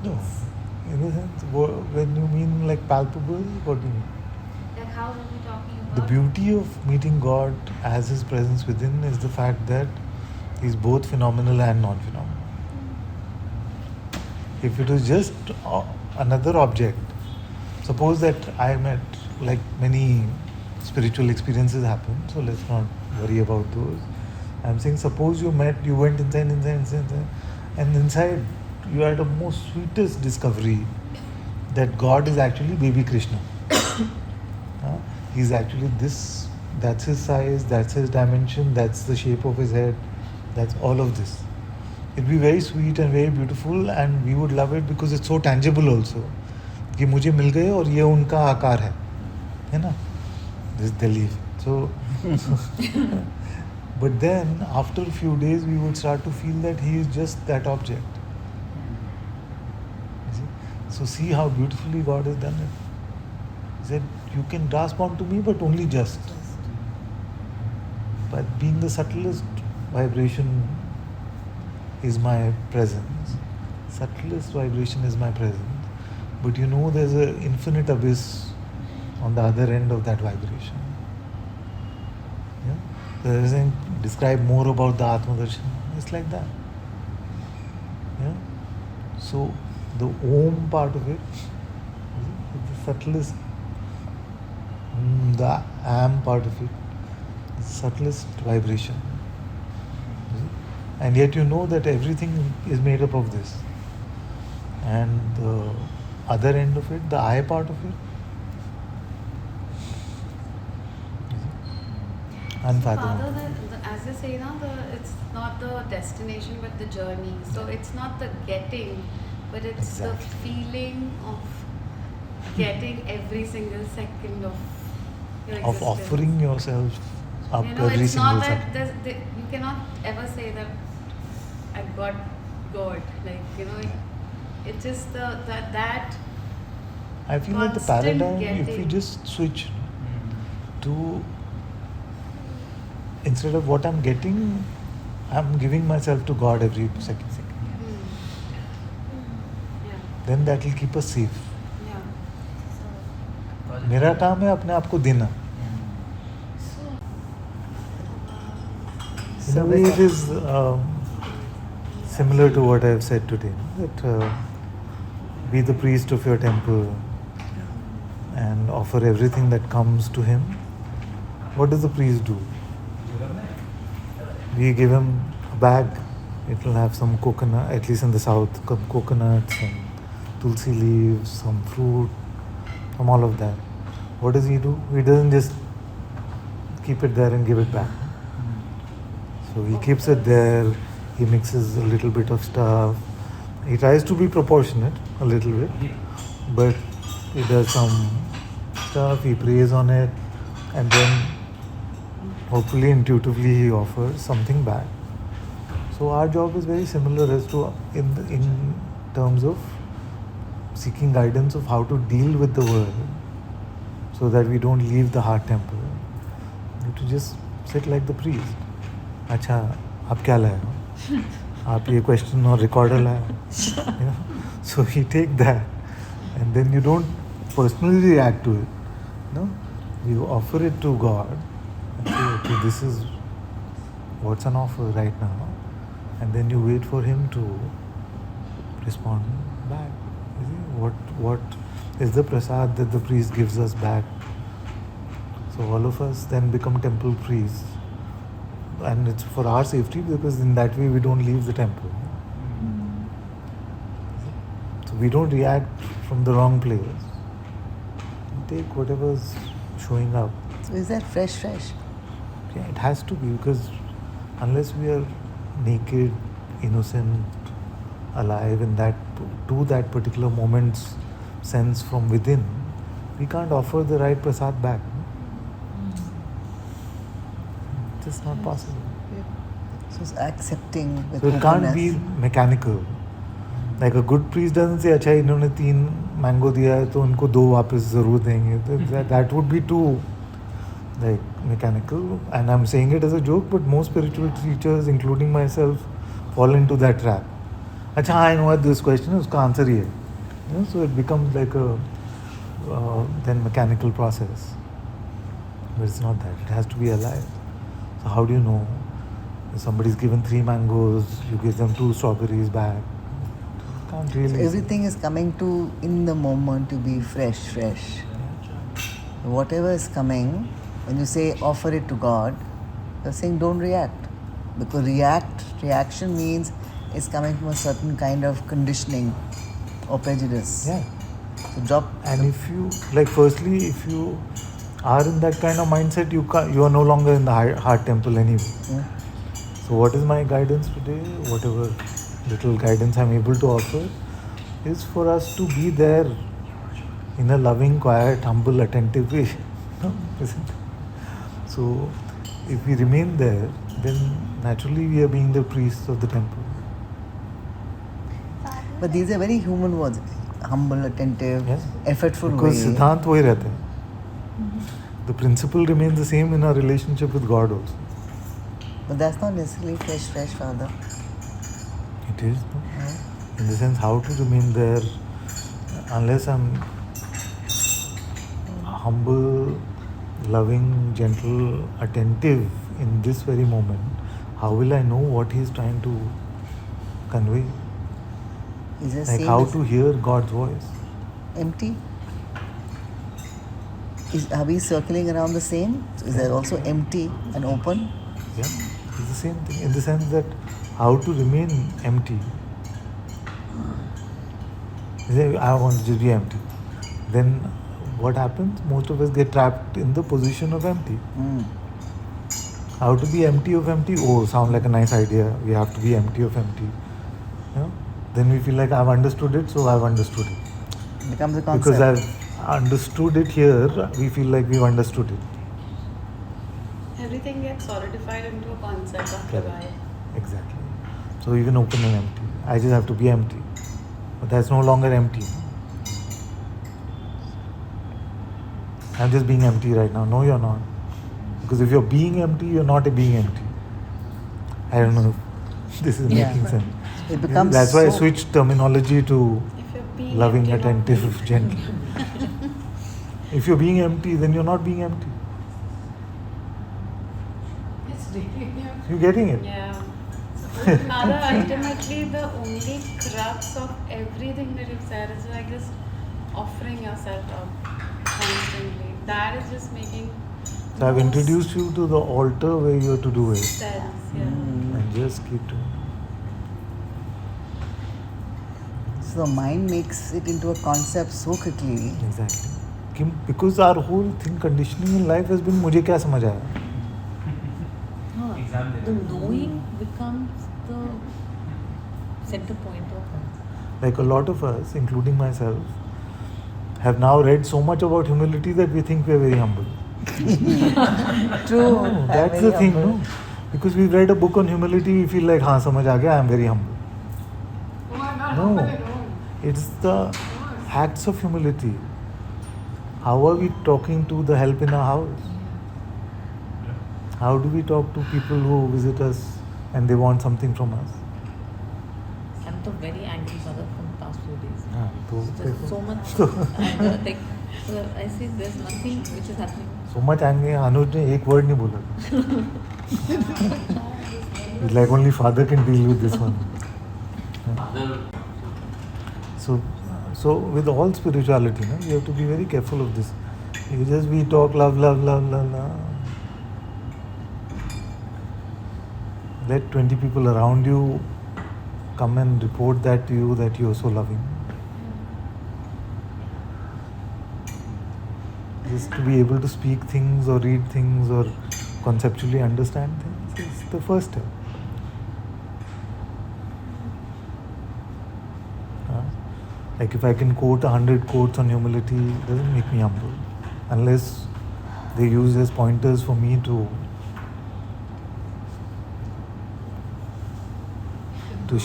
No. In a sense, when you mean like palpable, what do you mean? Like how are we talking about? The beauty of meeting God as His presence within is the fact that He's both phenomenal and non-phenomenal. If it was just another object, suppose that I met, like many spiritual experiences happen, so let's not worry about those. I'm saying, suppose you went inside, and inside you had the most sweetest discovery that God is actually baby Krishna. He's actually this, that's his size, that's his dimension, that's the shape of his head, that's all of this. It'd be very sweet and very beautiful, and we would love it because it's so tangible also. कि मुझे मिल गए और ये उनका आकार है ना? This they leave. So, but then after a few days we would start to feel that he is just that object. You see? So see how beautifully God has done it. He said, you can grasp onto me, but only just. But being the subtlest vibration is my presence. Subtlest vibration is my presence. But you know there's an infinite abyss on the other end of that vibration. Yeah? There isn't describe more about the Atma Darshan. It's like that. Yeah? So the Om part of it is the subtlest, the Am part of it, the subtlest vibration. And yet you know that everything is made up of this. And the other end of it, the I part of it, unfathomable. Father, as you say now, it's not the destination but the journey. So it's not the getting, but it's the feeling of getting every single second of your existence. Of offering yourself up every it's single not second. that you cannot ever say that I got God. It's just that. I feel like the constant paradigm, if we getting. just switch to, instead of what I'm getting, I'm giving myself to God every second. Yeah. Then that will keep us safe. Yeah. मेरा काम है अपने आप को देना. In a way, it is similar to what I have said today. That be the priest of your temple and offer everything that comes to him. What does the priest do? We give him a bag. It will have some coconut, at least in the south, some coconuts, some tulsi leaves, some fruit, some all of that. What does he do? He doesn't just keep it there and give it back. So he keeps it there, he mixes a little bit of stuff. He tries to be proportionate a little bit, but he does some stuff, he prays on it, and then hopefully intuitively he offers something back. So our job is very similar as to in terms of seeking guidance of how to deal with the world so that we don't leave the heart temple. You have to just sit like the priest. अच्छा आप क्या लाए हो? आप ये question और recorder लाए हो? So you take that and then you don't personally react to it. No, you offer it to God and say, okay, this is what's an offer right now, and then you wait for Him to respond back. You see, what is the prasad that the priest gives us back? So all of us then become temple priests. And it's for our safety because in that way we don't leave the temple. So we don't react from the wrong place. We take whatever's showing up. So is that fresh? Yeah, it has to be, because unless we are naked, innocent, alive in that to that particular moment's sense from within, we can't offer the right prasad back. It's not possible. So it's accepting with So it can't openness. be mechanical. Like a good priest doesn't say, अच्छा इन्होंने 3 mango दिया है तो उनको 2 वापस ज़रूर देंगे. That would be too like mechanical. And I'm saying it as a joke, but most spiritual teachers, including myself, fall into that trap. अच्छा I know what this question है उसका आंसर ही है. So it becomes like a then mechanical process. But it's not that. It has to be alive. So how do you know? If somebody's given 3 mangoes, you give them 2 strawberries back. Can't really. So everything is coming to in the moment to be fresh. Whatever is coming, when you say offer it to God, you're saying don't react. Because reaction means it's coming from a certain kind of conditioning or prejudice. Yeah. So drop. And if you, like, firstly, if you are in that kind of mindset, you are no longer in the heart temple anyway. Yeah. So what is my guidance today? Whatever little guidance I'm able to offer is for us to be there in a loving, quiet, humble, attentive way. Isn't it? So if we remain there, then naturally we are being the priests of the temple. But these are very human words. Humble, attentive, Yes. effortful Because way. Siddhant वही रहता है. The principle remains the same in our relationship with God also. But that's not necessarily fresh, Father. It is, no? In the sense how to remain there unless I'm humble, loving, gentle, attentive in this very moment. How will I know what he is trying to convey? Is there Like same how as to hear God's voice. empty? Are we circling around the same? Is there also empty and open? Yeah, it's the same thing in the sense that how to remain empty. You say, I want to just be empty. Then what happens? Most of us get trapped in the position of empty. How to be empty of empty? Oh, sound like a nice idea. We have to be empty of empty. You know? Then we feel like I've understood it, so I've understood it. It becomes a concept. Because I've understood it here, we feel like we've understood it. Everything gets solidified into a concept after a while. Exactly. So even open and empty. I just have to be empty. But that's no longer empty. I'm just being empty right now. No, you're not. Because if you're being empty, you're not being empty. I don't know if this is making sense. It becomes That's why I so- switched terminology to If you're being loving, empty, not attentive, being. gentle. If you're being empty, then you're not being empty. It's really You're getting it? Yeah. Nada, ultimately the only crux of everything that you've said is like just offering yourself up constantly. That is just making So I've most introduced you to the altar where you have to do it. sense. Yeah. And just keep doing it. So the mind makes it into a concept so quickly. Exactly. Because our whole thing, conditioning in life has been मुझे क्या समझ आया? The knowing becomes the center point of it. Like a lot of us, including myself, have now read so much about humility that we think we are very humble. True. No, that's the thing, no? Because we've read a book on humility, we feel like, हाँ समझ आ गया, I am very humble. Oh, I'm not No, humble at all. it's the acts of humility. How are we talking to the help in our house? How do we talk to people who visit us and they want something from us? I'm the very angry mother from the past few days. हाँ, तो There's so much anger. Like, I see there's nothing which is happening. so much anger. Anuj ने एक word नहीं बोला. It's like only father can deal with this one. So with all spirituality, no, you have to be very careful of this. We talk love. Let 20 people around you come and report that to you that you are so loving. Just to be able to speak things or read things or conceptually understand things is the first step. Like if I can quote 100 quotes on humility, it doesn't make me humble. Unless they use as pointers for me to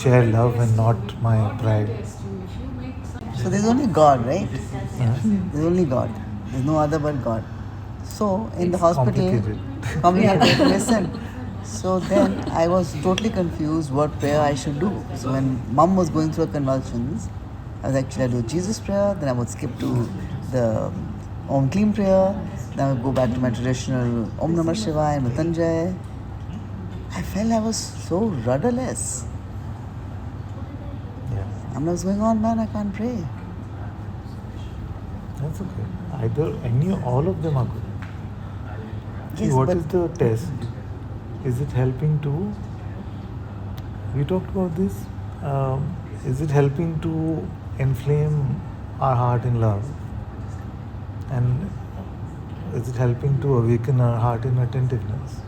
share love and not my pride. So there's only God, right? Yeah. There's only God. There's no other but God. So in the It's hospital, complicated. commonly I have to listen. So then I was totally confused what prayer I should do. So when mom was going through her convulsions, I was actually, I do Jesus prayer, then I would skip to the Om Kleem prayer, then I would go back to my traditional Om Namah Shivaya and Mrityunjay. I felt I was so rudderless. Yeah. I'm like, what's going on, man? I can't pray. That's okay. Either all of them are good. See, Yes, what but is the test? Is it helping to? We talked about this. Is it helping to inflame our heart in love? And is it helping to awaken our heart in attentiveness?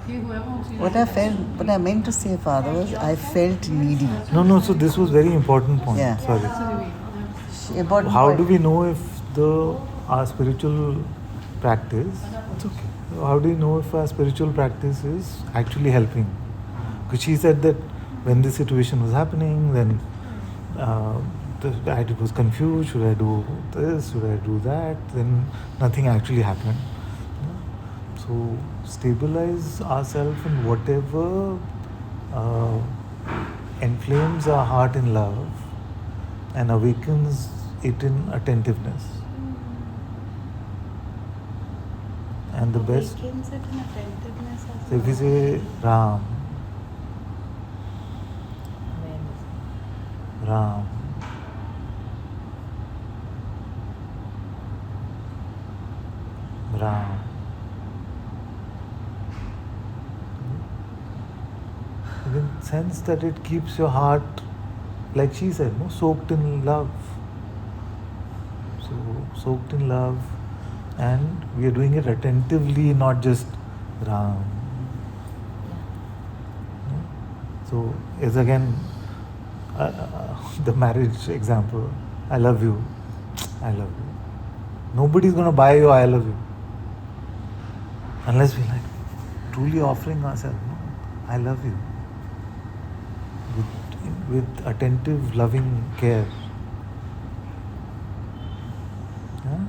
what I meant to say, Father, was I felt needy. No. So this was very important point. Yeah. Sorry. Important How point. do we know if our spiritual practice? It's okay. How do you know if our spiritual practice is actually helping? Because she said that when this situation was happening, then I was confused. Should I do this? Should I do that? Then nothing actually happened. So stabilize ourselves in whatever inflames our heart in love and awakens it in attentiveness. And the best, Awakens it in attentiveness as so if we well. say Ram, Ram, Ram, you can sense that it keeps your heart, like she said, no, soaked in love. So soaked in love, and we are doing it attentively, not just Ram. So is again the marriage example. I love you. I love you. Nobody's gonna buy you I love you unless we like truly offering ourselves. No? I love you with attentive, loving care. Yeah?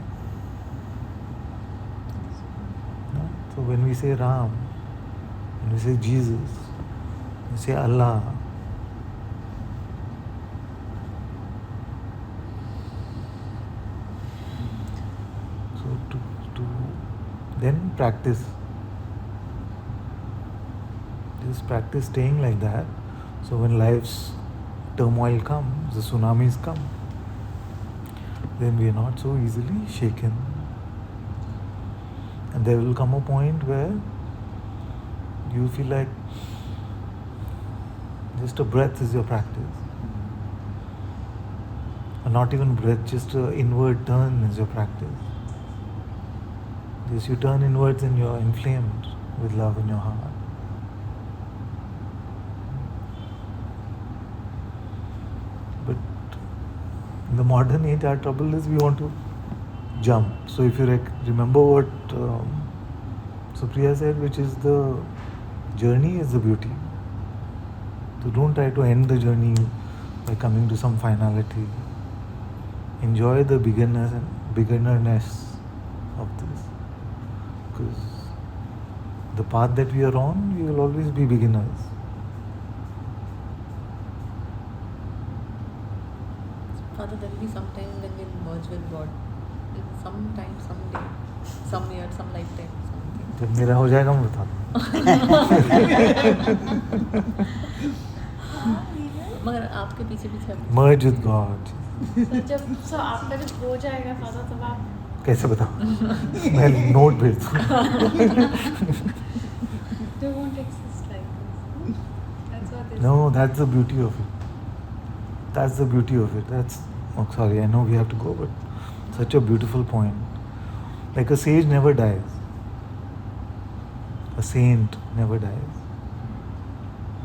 Yeah? So when we say Ram, when we say Jesus, we say Allah. So to then practice. Just practice staying like that. So when life's turmoil comes, the tsunamis come, then we are not so easily shaken. And there will come a point where you feel like just a breath is your practice. Or not even breath, just an inward turn is your practice. Just you turn inwards and you're inflamed with love in your heart. But in the modern age, our trouble is we want to jump. So if you remember what Supriya said, which is the journey is the beauty. So don't try to end the journey by coming to some finality. Enjoy the beginnerness of this. Because the path that we are on, we will always be beginners. Father, there will be some time when we'll merge with God. Sometime, someday, some year, some lifetime, something. जब मेरा हो जाएगा मैं बता मगर आपके पीछे पीछे Merge with God. So आपका जब हो जाएगा फादर तब आप कैसे बताऊँ? मैं नोट भेज दूँ. they won't exist like this. That's what they No, that's the beauty of it. That's the beauty of it. Oh, sorry, I know we have to go, but such a beautiful point. Like a sage never dies. A saint never dies.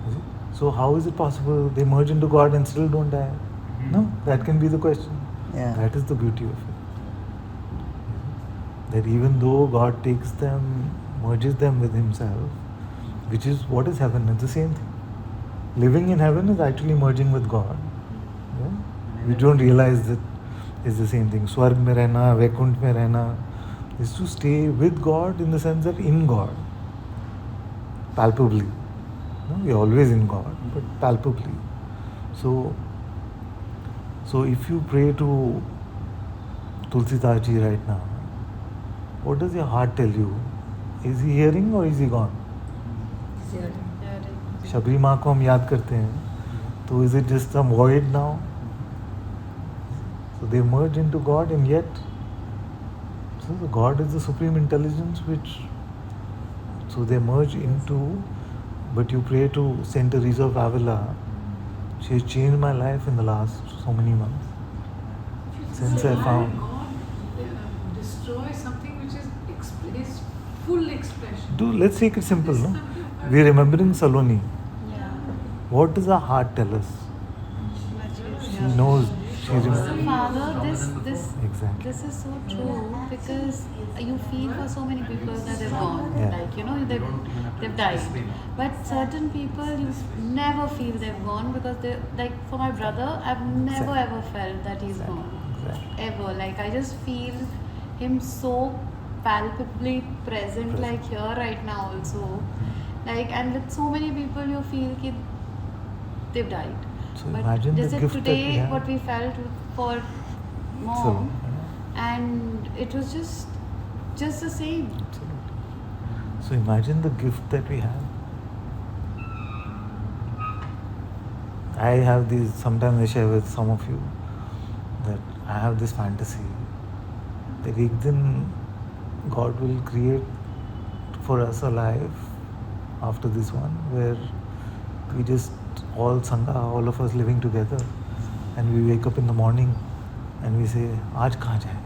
Is it? So how is it possible they merge into God and still don't die? No, that can be the question. Yeah. That is the beauty of it. That even though God takes them, merges them with Himself, which is what is heaven, it's the same thing. Living in heaven is actually merging with God. Yeah? We don't realize that it's the same thing. Swarg mein rehna, Vaikunt mein rehna is to stay with God in the sense that in God. palpably. No, we're always in God, but palpably. So if you pray to Tulsidas ji right now, what does your heart tell you? Is he hearing or is he gone? Shabari माँ को हम याद करते हैं, तो is it just some void now? So they merge into God, and yet, so the God is the supreme intelligence so they merge into, but you pray to Saint Teresa of Avila. She has changed my life in the last so many months. Since I found. God destroy something which is his full expression. Let's take it simple, no? We're remembering Saloni. Yeah. What does our heart tell us? She knows. She So remembers. Father, Exactly. this is so true, because you feel for so many people that they're gone, Yeah. like they've died. But certain people you never feel they've gone, because they, like for my brother, I've never Exactly. ever felt that he's Exactly. gone. Exactly. Ever. Like I just feel him so palpably present, like here right now also. Like, and with so many people you feel that they've died. So But imagine the just gift that today we have. what we felt for mom, So, and it was just the same. absolutely. So imagine the gift that we have. I have these, sometimes I share with some of you that I have this fantasy that एक दिन God will create for us a life after this one where we just all Sangha, all of us living together, and we wake up in the morning and we say, आज कहाँ जाए?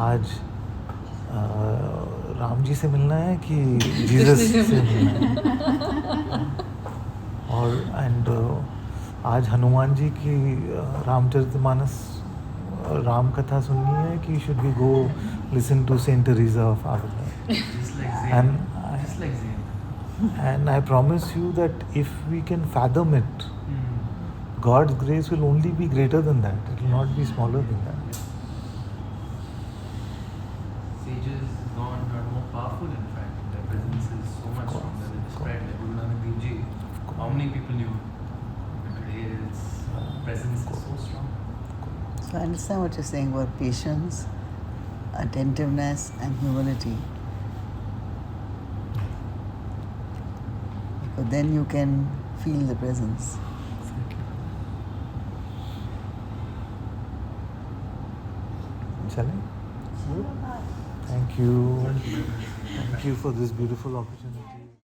आज राम जी से मिलना है कि जीसस से मिलना है? और आज हनुमान जी की रामचरितमानस राम कथा सुननी है कि should we go listen to Saint Teresa of Avila? Just like Zen. And Just like Zen. And I promise you that if we can fathom it, God's grace will only be greater than that. It will not be smaller than that. Sages are more powerful, in fact. Their presence is so much course, stronger than of spread. Like Guru Nanak Dev Ji, how many people knew? But today its presence is so strong. So I understand what you're saying about patience, attentiveness, and humility. Because then you can feel the presence. Shall I? Thank you. Thank you for this beautiful opportunity.